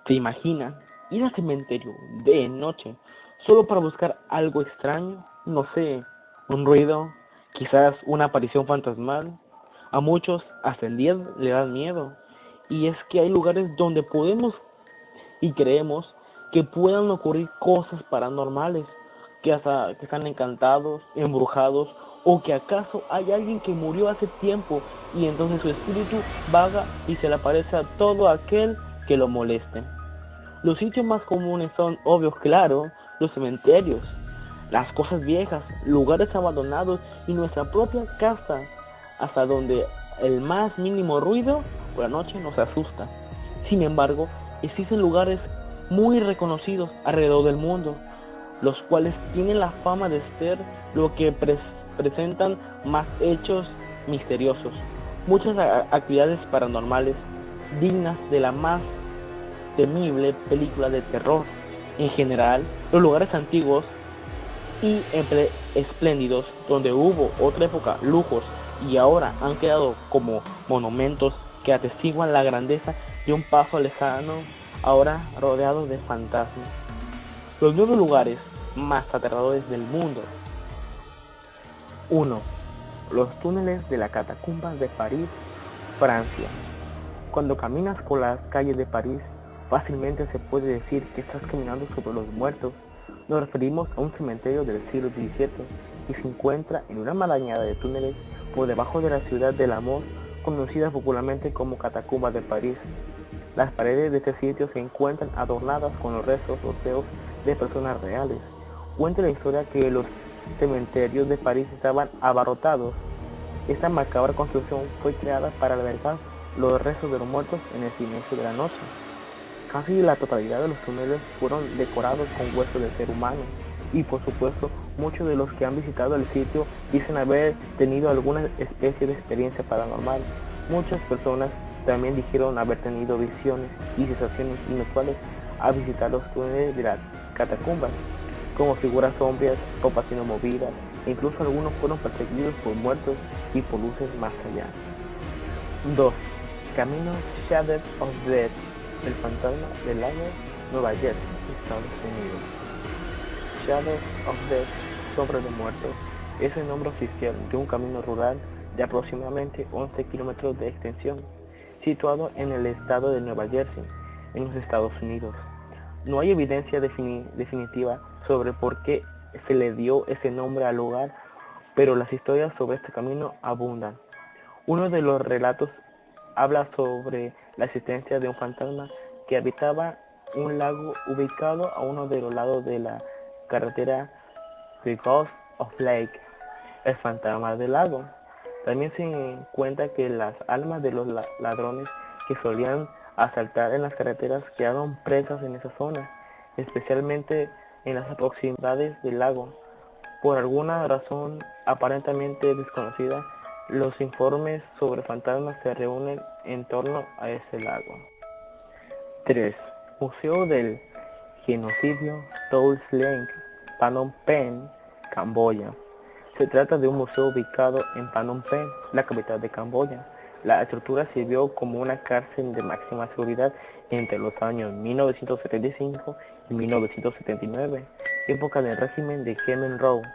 ¿Se imagina ir al cementerio de noche solo para buscar algo extraño? No sé, un ruido, quizás una aparición fantasmal. A muchos hasta el día le dan miedo. Y es que hay lugares donde podemos y creemos que puedan ocurrir cosas paranormales, que están encantados, embrujados, o que acaso hay alguien que murió hace tiempo y entonces su espíritu vaga y se le aparece a todo aquel que lo moleste. Los sitios más comunes son, obvios, claro, los cementerios, las cosas viejas, lugares abandonados y nuestra propia casa, hasta donde el más mínimo ruido por la noche nos asusta. Sin embargo, existen lugares muy reconocidos alrededor del mundo, los cuales tienen la fama de ser lo que presentan más hechos misteriosos, muchas actividades paranormales dignas de la más temible película de terror. En general, los lugares antiguos y espléndidos donde hubo otra época lujos y ahora han quedado como monumentos que atestiguan la grandeza de un paso lejano, ahora rodeado de fantasmas. Los 9 lugares más aterradores del mundo. 1. Los túneles de la catacumba de París, Francia. Cuando caminas por las calles de París, fácilmente se puede decir que estás caminando sobre los muertos. Nos referimos a un cementerio del siglo XVII que se encuentra en una marañada de túneles por debajo de la ciudad del amor, conocida popularmente como Catacumba de París. Las paredes de este sitio se encuentran adornadas con los restos óseos de personas reales. Cuenta la historia que los cementerios de París estaban abarrotados. Esta macabra construcción fue creada para albergar los restos de los muertos en el silencio de la noche. Casi la totalidad de los túneles fueron decorados con huesos de ser humano y por supuesto muchos de los que han visitado el sitio dicen haber tenido alguna especie de experiencia paranormal. Muchas personas también dijeron haber tenido visiones y sensaciones inusuales al visitar los túneles de las catacumbas, como figuras sombrías, ropas siendo movidas, e incluso algunos fueron perseguidos por muertos y por luces más allá. 2. Camino Shadow of Death, el fantasma del lago, Nueva Jersey, Estados Unidos. Shadow of Death, Sombra de Muertos, es el nombre oficial de un camino rural de aproximadamente 11 kilómetros de extensión, situado en el estado de Nueva Jersey, en los Estados Unidos. No hay evidencia definitiva sobre por qué se le dio ese nombre al lugar, pero las historias sobre este camino abundan. Uno de los relatos habla sobre la existencia de un fantasma que habitaba un lago ubicado a uno de los lados de la carretera The Ghost of Lake, el fantasma del lago. También se cuenta que las almas de los ladrones que solían asaltar en las carreteras quedaron presas en esa zona, especialmente en las proximidades del lago. Por alguna razón aparentemente desconocida, los informes sobre fantasmas se reúnen en torno a ese lago. 3. Museo del Genocidio Tuol Sleng, Phnom Penh, Camboya. Se trata de un museo ubicado en Phnom Penh, la capital de Camboya. La estructura sirvió como una cárcel de máxima seguridad entre los años 1975 y 1979, época del régimen de Khmer Rouge.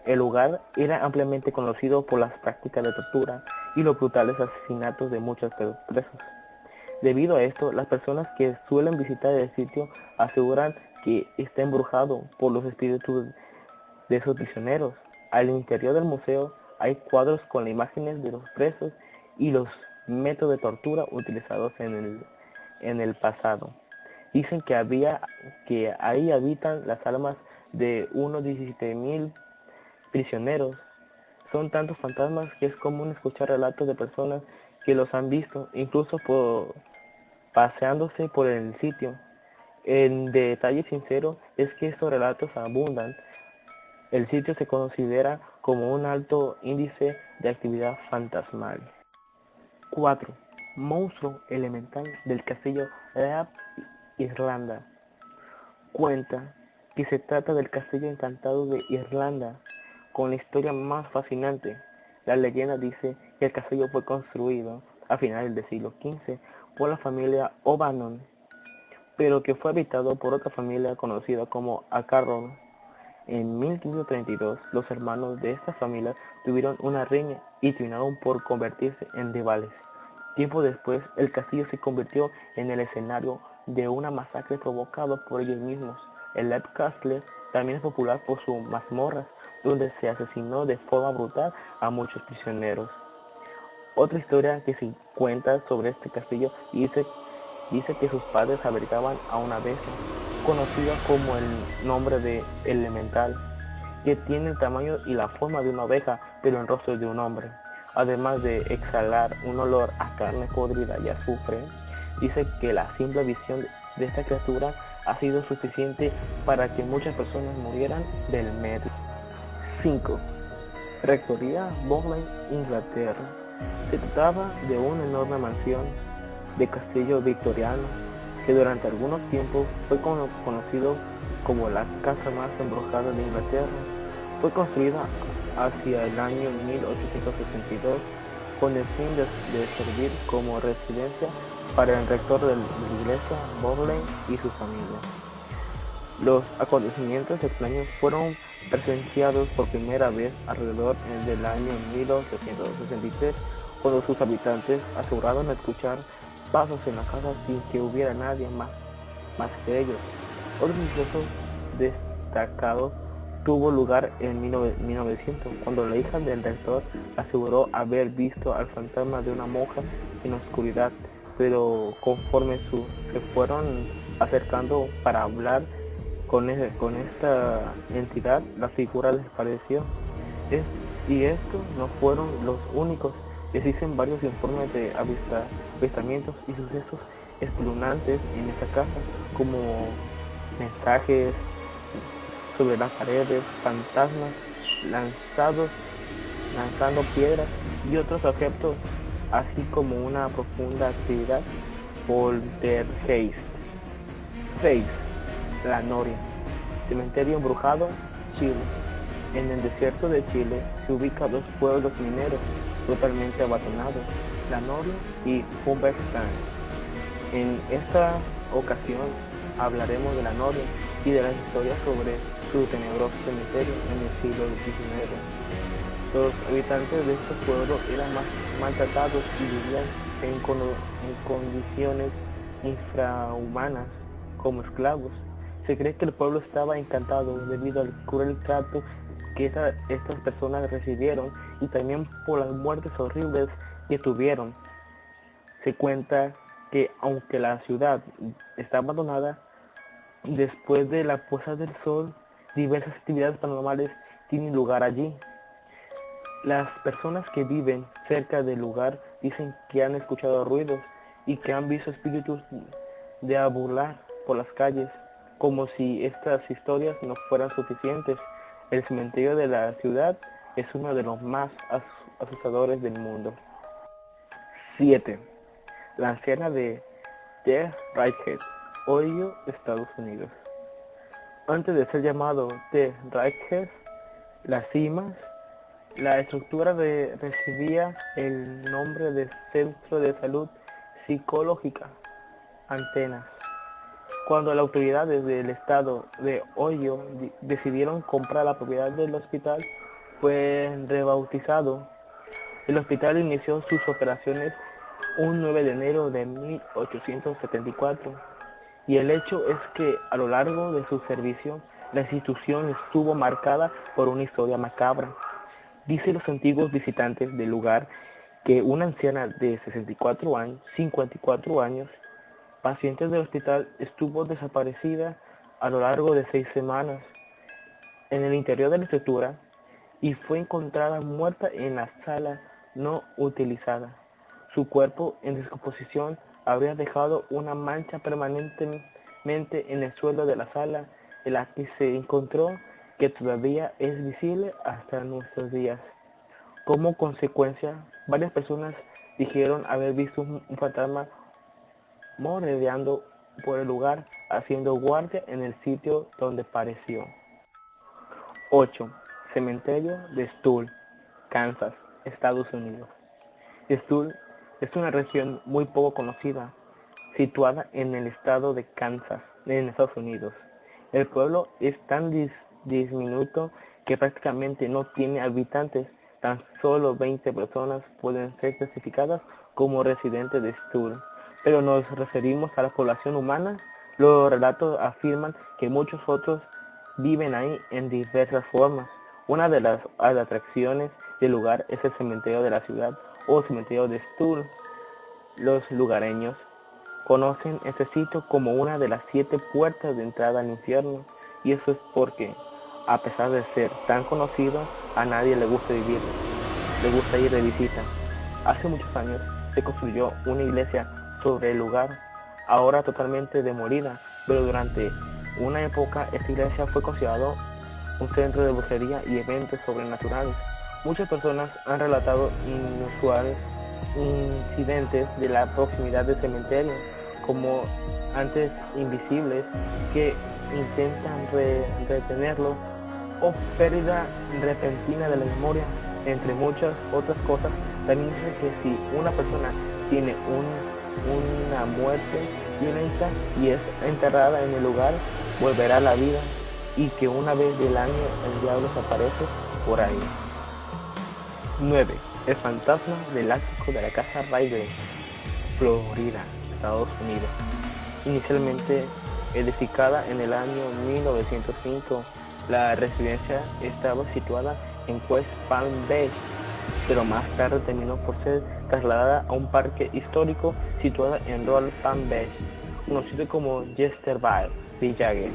El lugar era ampliamente conocido por las prácticas de tortura y los brutales asesinatos de muchos presos. Debido a esto, las personas que suelen visitar el sitio aseguran que está embrujado por los espíritus de esos prisioneros. Al interior del museo hay cuadros con las imágenes de los presos y los métodos de tortura utilizados en el pasado. Dicen que ahí habitan las almas de unos 17.000 prisioneros. Son tantos fantasmas que es común escuchar relatos de personas que los han visto, incluso paseándose por el sitio. El detalle sincero es que estos relatos abundan. El sitio se considera como un alto índice de actividad fantasmal. 4. Monstruo elemental del castillo Leap, Irlanda. Cuenta que se trata del castillo encantado de Irlanda, con la historia más fascinante. La leyenda dice que el castillo fue construido a finales del siglo XV por la familia O'Bannon, pero que fue habitado por otra familia conocida como Acarron. En 1532, los hermanos de esta familia tuvieron una riña y terminaron por convertirse en rivales. Tiempo después, el castillo se convirtió en el escenario de una masacre provocada por ellos mismos. El Lep Castle también es popular por sus mazmorras, donde se asesinó de forma brutal a muchos prisioneros. Otra historia que se cuenta sobre este castillo dice que sus padres albergaban a una bestia, conocida como el nombre de Elemental, que tiene el tamaño y la forma de una oveja, pero el rostro de un hombre. Además de exhalar un olor a carne podrida y azufre, dice que la simple visión de esta criatura ha sido suficiente para que muchas personas murieran del medio. 5. Rectoría Bowling, Inglaterra. Se trataba de una enorme mansión de castillo victoriano que durante algunos tiempos fue conocido como la casa más embrujada de Inglaterra. Fue construida hacia el año 1862 con el fin de servir como residencia para el rector de la iglesia Bowling y su familia. Los acontecimientos extraños fueron presenciados por primera vez alrededor del año 1863, cuando sus habitantes aseguraron escuchar pasos en la casa sin que hubiera nadie más que ellos. Otro suceso destacado tuvo lugar en 1900, cuando la hija del rector aseguró haber visto al fantasma de una monja en la oscuridad, pero conforme se fueron acercando para hablar con esta entidad, la figura desapareció. Y estos no fueron los únicos. Existen varios informes de avistamientos y sucesos espeluznantes en esta casa, como mensajes sobre las paredes, fantasmas lanzando piedras y otros objetos, así como una profunda actividad poltergeist. 6. La Noria. Cementerio embrujado, Chile. En el desierto de Chile se ubican dos pueblos mineros totalmente abandonados, La Noria y Humberstein. En esta ocasión hablaremos de La Noria y de las historias sobre su tenebroso cementerio en el siglo XIX. Los habitantes de estos pueblos eran maltratados y vivían en condiciones infrahumanas como esclavos. Se cree que el pueblo estaba encantado debido al cruel trato que estas personas recibieron y también por las muertes horribles que tuvieron. Se cuenta que aunque la ciudad está abandonada, después de la puesta del sol, diversas actividades paranormales tienen lugar allí. Las personas que viven cerca del lugar dicen que han escuchado ruidos y que han visto espíritus deambular por las calles. Como si estas historias no fueran suficientes, el cementerio de la ciudad es uno de los más asustadores del mundo. 7. La anciana de The Righteous, Ohio, Estados Unidos. Antes de ser llamado The Righteous, las cimas, la estructura recibía el nombre de Centro de Salud Psicológica, Antenas. Cuando las autoridades del estado de Ohio decidieron comprar la propiedad del hospital, fue rebautizado. El hospital inició sus operaciones un 9 de enero de 1874, y el hecho es que a lo largo de su servicio, la institución estuvo marcada por una historia macabra. Dicen los antiguos visitantes del lugar que una anciana de 54 años, paciente del hospital, estuvo desaparecida a lo largo de 6 semanas en el interior de la estructura y fue encontrada muerta en la sala no utilizada. Su cuerpo en descomposición habría dejado una mancha permanentemente en el suelo de la sala, en la que se encontró que todavía es visible hasta nuestros días. Como consecuencia, varias personas dijeron haber visto un fantasma merodeando por el lugar, haciendo guardia en el sitio donde pareció. 8. Cementerio de Stull, Kansas, Estados Unidos. Stull es una región muy poco conocida. situada en el estado de Kansas, en Estados Unidos. El pueblo es tan diminuto que prácticamente no tiene habitantes. Tan solo 20 personas pueden ser clasificadas como residentes de Stull. Pero nos referimos a la población humana. Los relatos afirman que muchos otros viven ahí en diversas formas. Una de las atracciones del lugar es el cementerio de la ciudad o cementerio de Stull. Los lugareños conocen este sitio como una de las 7 puertas de entrada al infierno, y eso es porque, a pesar de ser tan conocido, a nadie le gusta vivir, le gusta ir de visita. Hace muchos años se construyó una iglesia sobre el lugar, ahora totalmente demolida, pero durante una época esta iglesia fue considerado un centro de brujería y eventos sobrenaturales. Muchas personas han relatado inusuales incidentes de la proximidad del cementerio, como entes invisibles que intentan retenerlo, o pérdida repentina de la memoria, entre muchas otras cosas. También dice que si una persona tiene una muerte violenta y es enterrada en el lugar, volverá a la vida, y que una vez del año el diablo se aparece por ahí. 9. El fantasma del ático de la casa Ridley, Florida, Estados Unidos. Inicialmente edificada en el año 1905, la residencia estaba situada en West Palm Beach, pero más tarde terminó por ser trasladada a un parque histórico situado en Royal Palm Beach, conocido como Yesterville Village.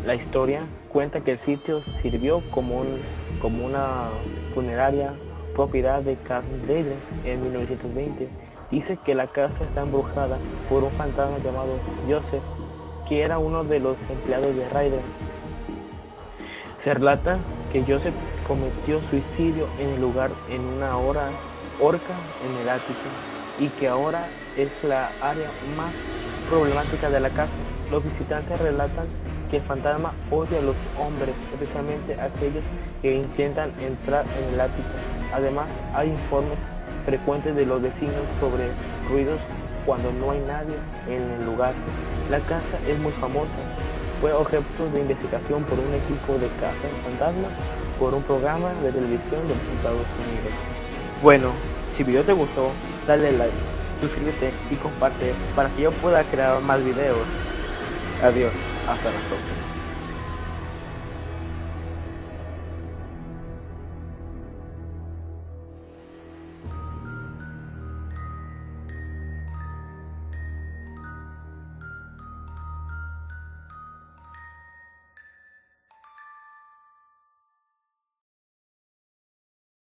La historia cuenta que el sitio sirvió como una funeraria propiedad de Carl Daly en 1920. Dice que la casa está embrujada por un fantasma llamado Joseph, que era uno de los empleados de Ryder. Se relata que Joseph cometió suicidio en el lugar en una horca en el ático, y que ahora es la área más problemática de la casa. Los visitantes relatan que el fantasma odia a los hombres, especialmente a aquellos que intentan entrar en el ático. Además, hay informes frecuentes de los vecinos sobre ruidos cuando no hay nadie en el lugar. La casa es muy famosa. Fue objeto de investigación por un equipo de cazas fantasmas por un programa de televisión de los Estados Unidos. Bueno, si el video te gustó, dale like, suscríbete y comparte para que yo pueda crear más videos. Adiós, hasta la próxima.